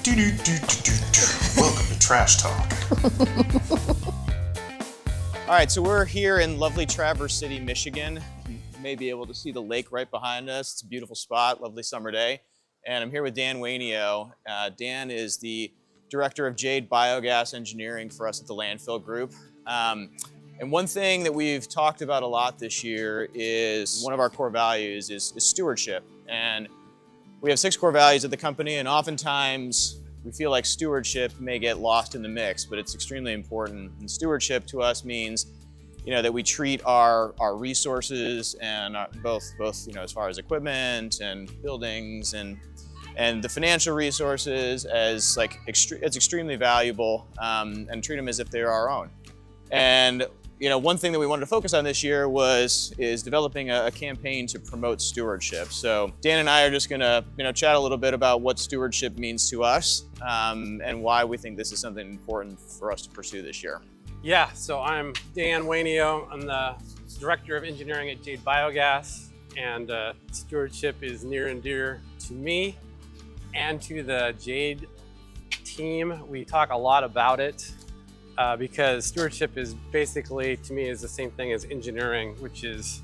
Welcome to Trash Talk. All right, so we're here in lovely Traverse City, Michigan. You may be able to see the lake right behind us. It's a beautiful spot, lovely summer day. And I'm here with Dan Wainio. Dan is the Director of Jade Biogas Engineering for us at the Landfill Group. And one thing that we've talked about a lot this year is one of our core values is stewardship. And we have 6 core values at the company, and oftentimes we feel like stewardship may get lost in the mix, but it's extremely important. And stewardship to us means, that we treat our resources and both as far as equipment and buildings and the financial resources as it's extremely valuable, and treat them as if they're our own. And one thing that we wanted to focus on this year is developing a campaign to promote stewardship. So Dan and I are just gonna chat a little bit about what stewardship means to us, and why we think this is something important for us to pursue this year. Yeah, so I'm Dan Wainio. I'm the Director of Engineering at Jade Biogas, and stewardship is near and dear to me and to the Jade team. We talk a lot about it. Because stewardship is basically, to me, is the same thing as engineering, which is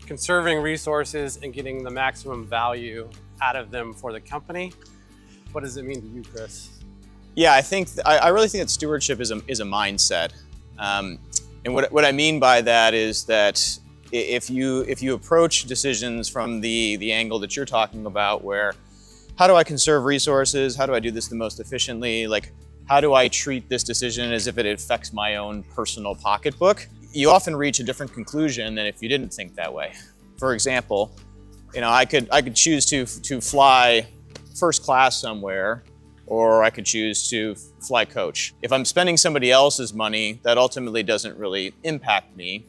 conserving resources and getting the maximum value out of them for the company. What does it mean to you, Chris? Yeah, I really think that stewardship is a mindset, and what I mean by that is that if you approach decisions from the angle that you're talking about, where how do I conserve resources? How do I do this the most efficiently? How do I treat this decision as if it affects my own personal pocketbook? You often reach a different conclusion than if you didn't think that way. For example, I could choose to fly first class somewhere, or I could choose to fly coach. If I'm spending somebody else's money, that ultimately doesn't really impact me.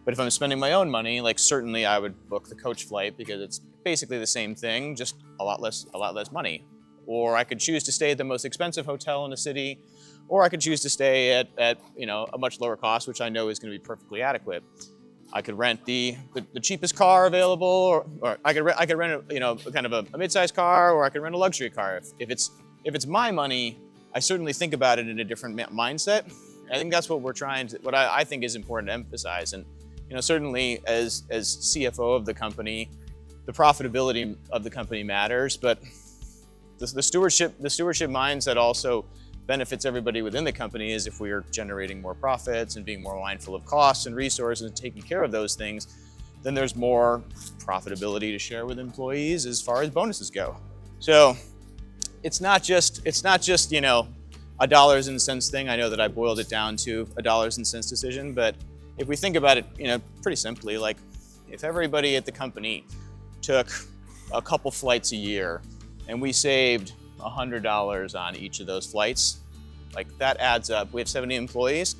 But if I'm spending my own money, certainly I would book the coach flight because it's basically the same thing, just a lot less money. Or I could choose to stay at the most expensive hotel in the city, or I could choose to stay at a much lower cost, which I know is going to be perfectly adequate. I could rent the cheapest car available, or I could rent kind of a mid-sized car, or I could rent a luxury car. If it's my money, I certainly think about it in a different mindset. I think that's what what I think is important to emphasize. And certainly as CFO of the company, the profitability of the company matters, but the stewardship mindset also benefits everybody within the company, is if we are generating more profits and being more mindful of costs and resources and taking care of those things, then there's more profitability to share with employees as far as bonuses go. So it's not just a dollars and cents thing. I know that I boiled it down to a dollars and cents decision, but if we think about it, pretty simply, if everybody at the company took a couple flights a year, and we saved $100 on each of those flights, that adds up. We have 70 employees.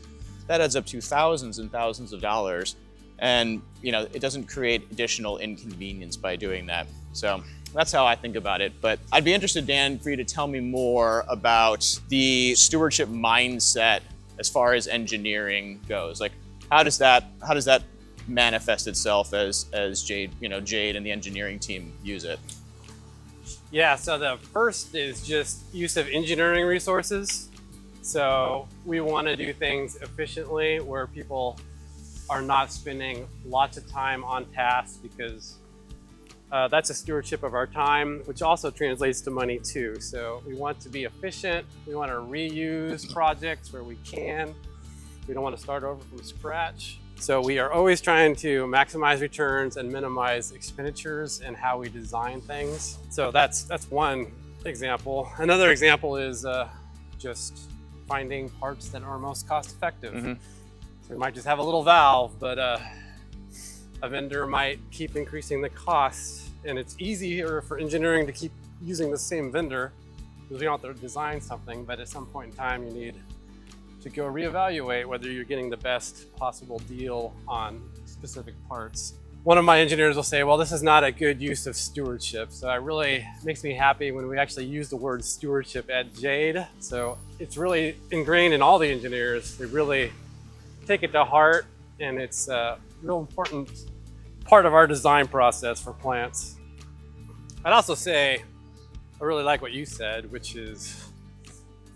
That adds up to thousands and thousands of dollars. And it doesn't create additional inconvenience by doing that. So that's how I think about it. But I'd be interested, Dan, for you to tell me more about the stewardship mindset as far as engineering goes. How does that manifest itself as Jade, Jade and the engineering team use it? Yeah, so the first is just use of engineering resources. So we want to do things efficiently where people are not spending lots of time on tasks, because that's a stewardship of our time, which also translates to money too. So we want to be efficient. We want to reuse projects where we can. We don't want to start over from scratch. So we are always trying to maximize returns and minimize expenditures in how we design things. So that's one example. Another example is just finding parts that are most cost effective. Mm-hmm. So we might just have a little valve, but a vendor might keep increasing the cost, and it's easier for engineering to keep using the same vendor because we don't have to design something, but at some point in time you need to go reevaluate whether you're getting the best possible deal on specific parts. One of my engineers will say, well, this is not a good use of stewardship. So it really makes me happy when we actually use the word stewardship at Jade. So it's really ingrained in all the engineers. They really take it to heart, and it's a real important part of our design process for plants. I'd also say I really like what you said, which is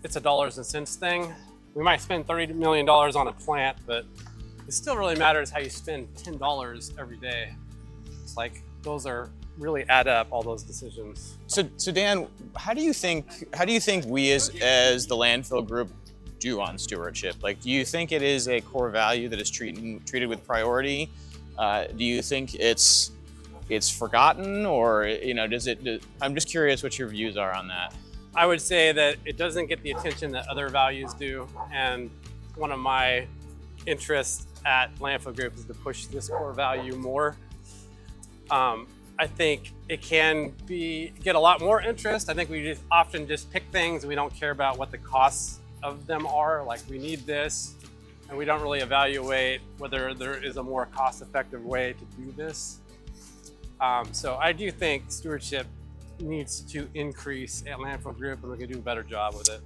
it's a dollars and cents thing. We might spend $30 million on a plant, but it still really matters how you spend $10 every day. It's like those are really add up, all those decisions. So Dan, how do you think we as the Landfill Group do on stewardship? Like, do you think it is a core value that is treated with priority? Do you think it's forgotten, or does it? I'm just curious what your views are on that. I would say that it doesn't get the attention that other values do, and one of my interests at Landfill Group is to push this core value more. I think it can get a lot more interest. I think we often just pick things and we don't care about what the costs of them are. Like, we need this, and we don't really evaluate whether there is a more cost-effective way to do this. So I do think stewardship needs to increase at Landfill Group, and we can do a better job with it.